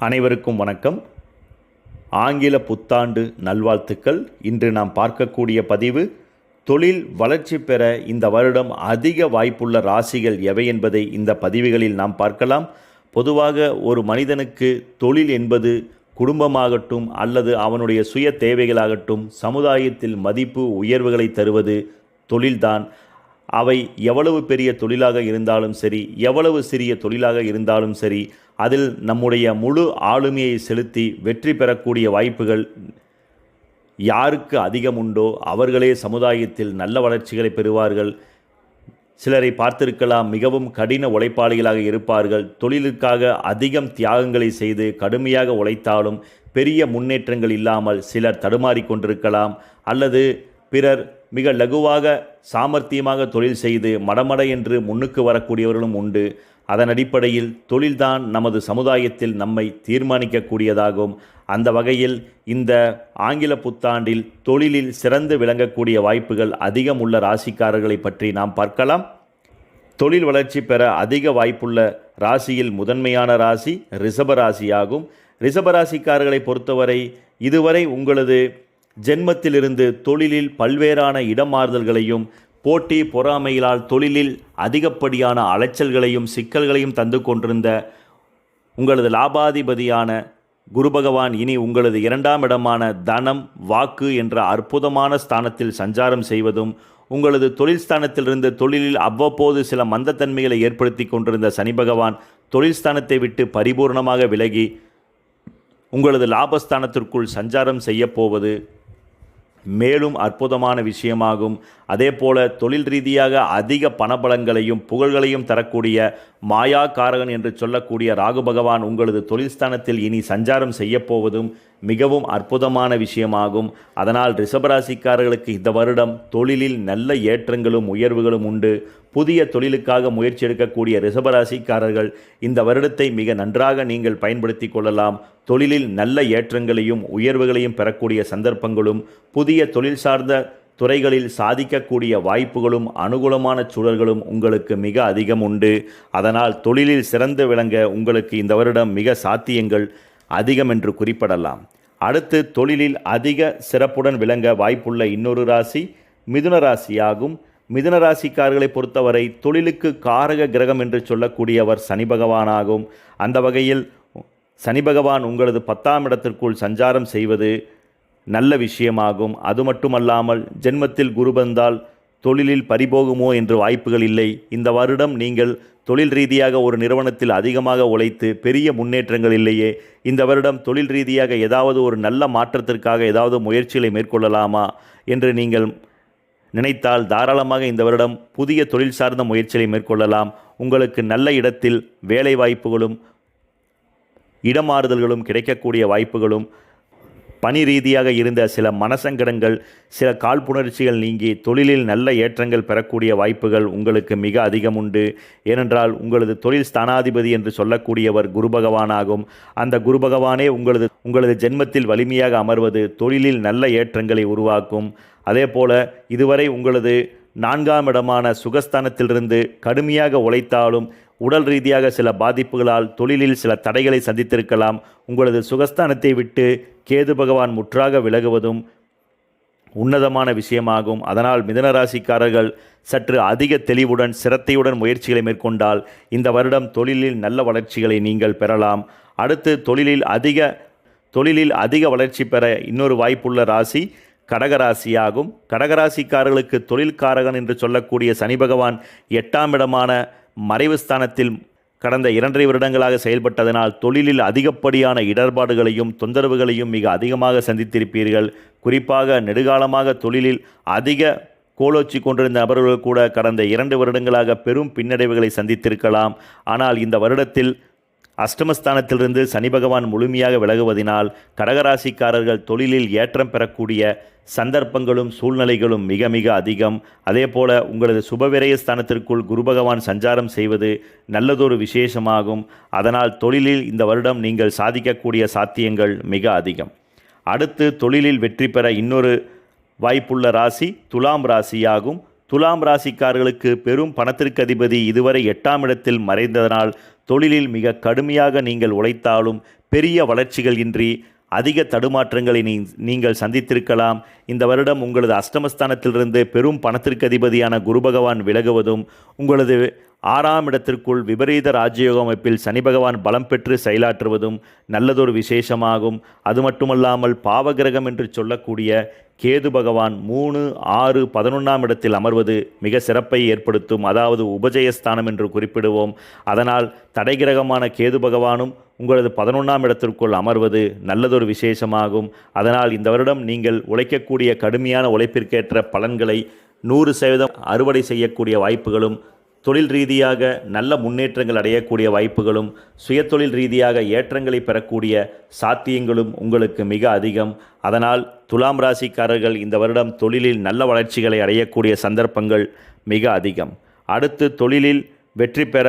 அனைவருக்கும் வணக்கம். ஆங்கில புத்தாண்டு நல்வாழ்த்துக்கள். இன்று நாம் பார்க்கக்கூடிய பதிவு, தொழில் வளர்ச்சி பெற இந்த வருடம் அதிக வாய்ப்புள்ள ராசிகள் எவை என்பதை இந்த பதிவுகளில் நாம் பார்க்கலாம். பொதுவாக ஒரு மனிதனுக்கு தொழில் என்பது குடும்பமாகட்டும் அல்லது அவனுடைய சுய தேவைகளாகட்டும் சமுதாயத்தில் மதிப்பு உயர்வுகளை தருவது தொழில்தான். அவை எவ்வளவு பெரிய தொழிலாக இருந்தாலும் சரி, எவ்வளவு சிறிய தொழிலாக இருந்தாலும் சரி, அதில் நம்முடைய முழு ஆளுமையை செலுத்தி வெற்றி பெறக்கூடிய வாய்ப்புகள் யாருக்கு அதிகம் உண்டோ அவர்களே சமுதாயத்தில் நல்ல வளர்ச்சிகளை பெறுவார்கள். சிலரை பார்த்திருக்கலாம், மிகவும் கடின உழைப்பாளிகளாக இருப்பார்கள். தொழிலுக்காக அதிகம் தியாகங்களை செய்து கடுமையாக உழைத்தாலும் பெரிய முன்னேற்றங்கள் இல்லாமல் சிலர் தடுமாறி கொண்டிருக்கலாம். அல்லது பிறர் மிக லகுவாக சாமர்த்தியமாக தொழில் செய்து மடமட என்று முன்னுக்கு வரக்கூடியவர்களும் உண்டு. அதன் அடிப்படையில் தொழில்தான் நமது சமுதாயத்தில் நம்மை தீர்மானிக்கக்கூடியதாகும். அந்த வகையில் இந்த ஆங்கில புத்தாண்டில் தொழிலில் சிறந்து விளங்கக்கூடிய வாய்ப்புகள் அதிகம் உள்ள ராசிக்காரர்களை பற்றி நாம் பார்க்கலாம். தொழில் வளர்ச்சி பெற அதிக வாய்ப்புள்ள ராசியில் முதன்மையான ராசி ரிஷப ராசியாகும். ரிஷபராசிக்காரர்களை பொறுத்தவரை இதுவரை உங்களது ஜென்மத்திலிருந்து தொழிலில் பல்வேறான இடமாறுதல்களையும் போட்டி பொறாமைகளால் தொழிலில் அதிகப்படியான அலைச்சல்களையும் சிக்கல்களையும் தந்து கொண்டிருந்த உங்களது லாபாதிபதியான குரு பகவான் இனி உங்களது 2ஆம் இடமான தனம் வாக்கு என்ற அற்புதமான ஸ்தானத்தில் சஞ்சாரம் செய்வதும், உங்களது தொழில் ஸ்தானத்திலிருந்து தொழிலில் அவ்வப்போது சில மந்தத்தன்மைகளை ஏற்படுத்தி கொண்டிருந்த சனி பகவான் தொழில் ஸ்தானத்தை விட்டு பரிபூர்ணமாக விலகி உங்களது லாபஸ்தானத்திற்குள் சஞ்சாரம் செய்ய போவது மேலும் அற்புதமான விஷயமாகும். அதேபோல தொழில் ரீதியாக அதிக பணபலங்களையும் புகழ்களையும் தரக்கூடிய மாயாக்காரகன் என்று சொல்லக்கூடிய ராகு பகவான் உங்களது தொழில் ஸ்தானத்தில் இனி சஞ்சாரம் செய்யப்போவதும் மிகவும் அற்புதமான விஷயமாகும். அதனால் ரிஷபராசிக்காரர்களுக்கு இந்த வருடம் தொழிலில் நல்ல ஏற்றங்களும் உயர்வுகளும் உண்டு. புதிய தொழிலுக்காக முயற்சி எடுக்கக்கூடிய ரிஷபராசிக்காரர்கள் இந்த வருடத்தை மிக நன்றாக நீங்கள் பயன்படுத்தி கொள்ளலாம். தொழிலில் நல்ல ஏற்றங்களையும் உயர்வுகளையும் பெறக்கூடிய சந்தர்ப்பங்களும், புதிய தொழில் சார்ந்த துறைகளில் சாதிக்கக்கூடிய வாய்ப்புகளும் அனுகூலமான சூழல்களும் உங்களுக்கு மிக அதிகம் உண்டு. அதனால் தொழிலில் சிறந்து விளங்க உங்களுக்கு இந்த வருடம் மிக சாத்தியங்கள் அதிகம் என்று குறிப்பிடலாம். அடுத்து தொழிலில் அதிக சிறப்புடன் விளங்க வாய்ப்புள்ள இன்னொரு ராசி மிதுன ராசியாகும். மிதுன ராசிக்காரர்களை பொறுத்தவரை தொழிலுக்கு காரக கிரகம் என்று சொல்லக்கூடியவர் சனி பகவானாகும். அந்த வகையில் சனி பகவான் உங்களது 10ஆம் இடத்திற்குள் சஞ்சாரம் செய்வது நல்ல விஷயமாகும். அது மட்டுமல்லாமல் ஜென்மத்தில் குரு வந்தால் தொழிலில் பறிபோகுமோ என்று வாய்ப்புகள் இல்லை. இந்த வருடம் நீங்கள் தொழில் ரீதியாக ஒரு நிறுவனத்தில் அதிகமாக உழைத்து பெரிய முன்னேற்றங்கள் இல்லையே, இந்த வருடம் தொழில் ரீதியாக ஏதாவது ஒரு நல்ல மாற்றத்திற்காக ஏதாவது முயற்சிகளை மேற்கொள்ளலாமா என்று நீங்கள் நினைத்தால் தாராளமாக இந்த வருடம் புதிய தொழில் சார்ந்த முயற்சிகளை மேற்கொள்ளலாம். உங்களுக்கு நல்ல இடத்தில் வேலை வாய்ப்புகளும் இடமாறுதல்களும் கிடைக்கக்கூடிய வாய்ப்புகளும், பணி ரீதியாக இருந்த சில மனசங்கடங்கள் சில காழ்ப்புணர்ச்சிகள் நீங்கி தொழிலில் நல்ல ஏற்றங்கள் பெறக்கூடிய வாய்ப்புகள் உங்களுக்கு மிக அதிகம் உண்டு. ஏனென்றால் உங்களது தொழில் ஸ்தானாதிபதி என்று சொல்லக்கூடியவர் குரு பகவானாகும். அந்த குரு பகவானே உங்களது ஜென்மத்தில் வலிமையாக அமர்வது தொழிலில் நல்ல ஏற்றங்களை உருவாக்கும். அதே போல இதுவரை உங்களது 4ஆம் இடமான சுகஸ்தானத்திலிருந்து கடுமையாக உழைத்தாலும் உடல் ரீதியாக சில பாதிப்புகளால் தொழிலில் சில தடைகளை சந்தித்திருக்கலாம். உங்களது சுகஸ்தானத்தை விட்டு கேது பகவான் முற்றாக விலகுவதும் உன்னதமான விஷயமாகும். அதனால் மிதுனராசிக்காரர்கள் சற்று அதிக தெளிவுடன் சிரத்தையுடன் முயற்சிகளை மேற்கொண்டால் இந்த வருடம் தொழிலில் நல்ல வளர்ச்சிகளை நீங்கள் பெறலாம். அடுத்து தொழிலில் அதிக வளர்ச்சி பெற இன்னொரு வாய்ப்புள்ள ராசி கடகராசியாகும். கடகராசிக்காரர்களுக்கு தொழில்காரகன் என்று சொல்லக்கூடிய சனி பகவான் 8ஆம் இடமான மறைவு ஸ்தானத்தில் கடந்த 2.5 வருடங்களாக செயல்பட்டதனால் தொழிலில் அதிகப்படியான இடர்பாடுகளையும் தொந்தரவுகளையும் மிக அதிகமாக சந்தித்திருப்பீர்கள். குறிப்பாக நெடுகாலமாக தொழிலில் அதிக கோலோச்சி கொண்டிருந்த நபர்கள் கூட கடந்த 2 வருடங்களாக பெரும் பின்னடைவுகளை சந்தித்திருக்கலாம். ஆனால் இந்த வருடத்தில் அஷ்டமஸ்தானத்திலிருந்து சனி பகவான் முழுமையாக விலகுவதினால் கடகராசிக்காரர்கள் தொழிலில் ஏற்றம் பெறக்கூடிய சந்தர்ப்பங்களும் சூழ்நிலைகளும் மிக மிக அதிகம். அதேபோல உங்களது சுபவிரய ஸ்தானத்திற்குள் குரு பகவான் சஞ்சாரம் செய்வது நல்லதொரு விசேஷமாகும். அதனால் தொழிலில் இந்த வருடம் நீங்கள் சாதிக்கக்கூடிய சாத்தியங்கள் மிக அதிகம். அடுத்து தொழிலில் வெற்றி பெற இன்னொரு வாய்ப்புள்ள ராசி துலாம் ராசியாகும். துலாம் ராசிக்காரர்களுக்கு பெரும் பணத்திற்கு அதிபதி இதுவரை 8ஆம் இடத்தில் மறைந்ததனால் தொழிலில் மிக கடுமையாக நீங்கள் உழைத்தாலும் பெரிய வளர்ச்சிகள் இன்றி அதிக தடுமாற்றங்களை நீங்கள் சந்தித்திருக்கலாம். இந்த வருடம் உங்களது அஷ்டமஸ்தானத்திலிருந்து பெரும் பணத்திற்கு அதிபதியான குரு பகவான் விலகுவதும், உங்களது 6ஆம் இடத்திற்குள் விபரீத ராஜயோக அமைப்பில் சனி பகவான் பலம் பெற்று செயலாற்றுவதும் நல்லதொரு விசேஷமாகும். அது மட்டுமல்லாமல் பாவகிரகம் என்று சொல்லக்கூடிய கேது பகவான் 3, 6, 11ஆம் இடத்தில் அமர்வது மிக சிறப்பை ஏற்படுத்தும். அதாவது உபஜயஸ்தானம் என்று குறிப்பிடுவோம். அதனால் தடைகிரகமான கேது பகவானும் உங்களது 11ஆம் இடத்திற்குள் அமர்வது நல்லதொரு விசேஷமாகும். அதனால் இந்த வருடம் நீங்கள் உழைக்கக்கூடிய கடுமையான உழைப்பிற்கேற்ற பலன்களை 100% அறுவடை செய்யக்கூடிய வாய்ப்புகளும், தொழில் ரீதியாக நல்ல முன்னேற்றங்கள் அடையக்கூடிய வாய்ப்புகளும், சுயதொழில் ரீதியாக ஏற்றங்களை பெறக்கூடிய சாத்தியங்களும் உங்களுக்கு மிக அதிகம். அதனால் துலாம் ராசிக்காரர்கள் இந்த வருடம் தொழிலில் நல்ல வளர்ச்சிகளை அடையக்கூடிய சந்தர்ப்பங்கள் மிக அதிகம். அடுத்து தொழிலில் வெற்றி பெற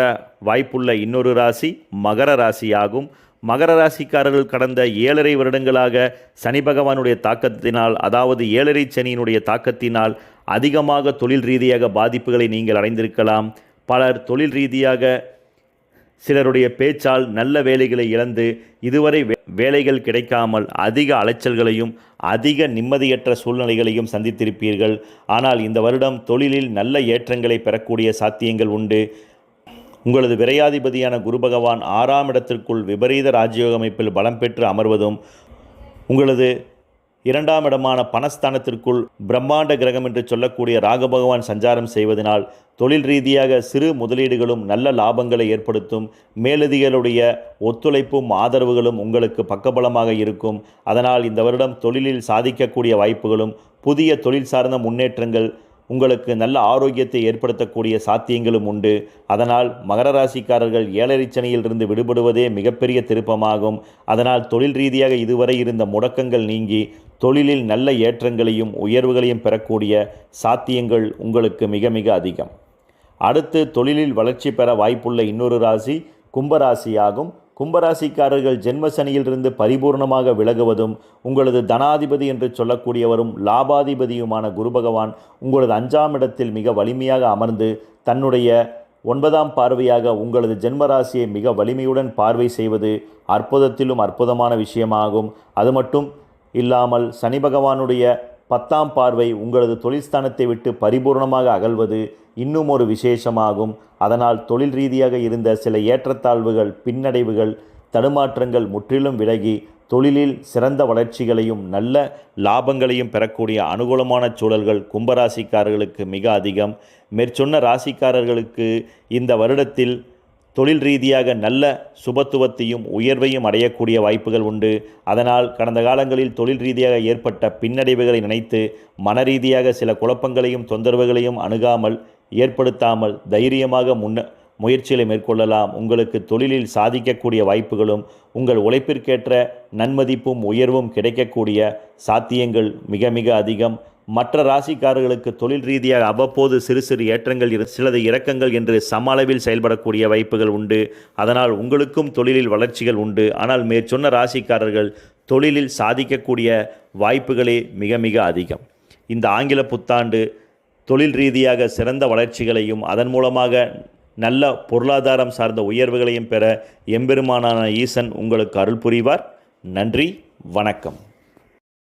வாய்ப்புள்ள இன்னொரு ராசி மகர ராசியாகும். மகர ராசிக்காரர்கள் கடந்த 7.5 வருடங்களாக சனி பகவானுடைய தாக்கத்தினால், அதாவது 7.5 சனியினுடைய தாக்கத்தினால் அதிகமாக தொழில் ரீதியாக பாதிப்புகளை நீங்கள் அடைந்திருக்கலாம். பலர் தொழில் ரீதியாக சிலருடைய பேச்சால் நல்ல வேலைகளை இழந்து இதுவரை வேலைகள் கிடைக்காமல் அதிக அலைச்சல்களையும் அதிக நிம்மதியற்ற சூழ்நிலைகளையும் சந்தித்திருப்பீர்கள். ஆனால் இந்த வருடம் தொழிலில் நல்ல ஏற்றங்களை பெறக்கூடிய சாத்தியங்கள் உண்டு. உங்களது விரையாதிபதியான குரு பகவான் 6ஆம் இடத்திற்குள் விபரீத ராஜயோக அமைப்பில் பலம் பெற்று அமர்வதும், உங்களது 2ஆம் இடமான பணஸ்தானத்திற்குள் பிரம்மாண்ட கிரகம் என்று சொல்லக்கூடிய ராகு பகவான் சஞ்சாரம் செய்வதனால் தொழில் ரீதியாக சிறு முதலீடுகளும் நல்ல லாபங்களை ஏற்படுத்தும். மேலதிகளுடைய ஒத்துழைப்பும் ஆதரவுகளும் உங்களுக்கு பக்கபலமாக இருக்கும். அதனால் இந்த வருடம் தொழிலில் சாதிக்கக்கூடிய வாய்ப்புகளும், புதிய தொழில் சார்ந்த முன்னேற்றங்கள், உங்களுக்கு நல்ல ஆரோக்கியத்தை ஏற்படுத்தக்கூடிய சாத்தியங்களும் உண்டு. அதனால் மகர ராசிக்காரர்கள் 7.5 சனியிலிருந்து விடுபடுவதே மிகப்பெரிய திருப்பமாகும். அதனால் தொழில் ரீதியாக இதுவரை இருந்த முடக்கங்கள் நீங்கி தொழிலில் நல்ல ஏற்றங்களையும் உயர்வுகளையும் பெறக்கூடிய சாத்தியங்கள் உங்களுக்கு மிக மிக அதிகம். அடுத்து தொழிலில் வளர்ச்சி பெற வாய்ப்புள்ள இன்னொரு ராசி கும்பராசியாகும். கும்பராசிக்காரர்கள் ஜென்ம சனியிலிருந்து பரிபூர்ணமாக விலகுவதும், உங்களது தனாதிபதி என்று சொல்லக்கூடியவரும் லாபாதிபதியுமான குரு பகவான் உங்களது 5ஆம் இடத்தில் மிக வலிமையாக அமர்ந்து தன்னுடைய 9ஆம் பார்வையாக உங்களது ஜென்மராசியை மிக வலிமையுடன் பார்வை செய்வது அற்புதத்திலும் அற்புதமான விஷயமாகும். அது மட்டும் இல்லாமல் சனி பகவானுடைய 10ஆம் பார்வை உங்களது தொழில்ஸ்தானத்தை விட்டு பரிபூர்ணமாக அகல்வது இன்னும் ஒரு விசேஷமாகும். அதனால் தொழில் ரீதியாக இருந்த சில ஏற்றத்தாழ்வுகள், பின்னடைவுகள், தடுமாற்றங்கள் முற்றிலும் விலகி தொழிலில் சிறந்த வளர்ச்சிகளையும் நல்ல லாபங்களையும் பெறக்கூடிய அனுகூலமான சூழல்கள் கும்பராசிக்காரர்களுக்கு மிக அதிகம். மேற்சொன்ன ராசிக்காரர்களுக்கு இந்த வருடத்தில் தொழில் ரீதியாக நல்ல சுபத்துவத்தையும் உயர்வையும் அடையக்கூடிய வாய்ப்புகள் உண்டு. அதனால் கடந்த காலங்களில் தொழில் ரீதியாக ஏற்பட்ட பின்னடைவுகளை நினைத்து மனரீதியாக சில குழப்பங்களையும் தொந்தரவுகளையும் அணுகாமல் ஏற்படுத்தாமல் தைரியமாக முயற்சிகளை மேற்கொள்ளலாம். உங்களுக்கு தொழிலில் சாதிக்கக்கூடிய வாய்ப்புகளும், உங்கள் உழைப்பிற்கேற்ற நன்மதிப்பும் உயர்வும் கிடைக்கக்கூடிய சாத்தியங்கள் மிக மிக அதிகம். மற்ற ராசிக்காரர்களுக்கு தொழில் ரீதியாக அவ்வப்போது சிறு சிறு ஏற்றங்கள், சிலது இறக்கங்கள் என்று சம அளவில் செயல்படக்கூடிய வாய்ப்புகள் உண்டு. அதனால் உங்களுக்கும் தொழிலில் வளர்ச்சிகள் உண்டு. ஆனால் மேற்சொன்ன ராசிக்காரர்கள் தொழிலில் சாதிக்கக்கூடிய வாய்ப்புகளே மிக மிக அதிகம். இந்த ஆங்கில புத்தாண்டு தொழில் ரீதியாக சிறந்த வளர்ச்சிகளையும் அதன் மூலமாக நல்ல பொருளாதாரம் சார்ந்த உயர்வுகளையும் பெற எம்பெருமானான ஈசன் உங்களுக்கு அருள் புரிவார். நன்றி, வணக்கம்.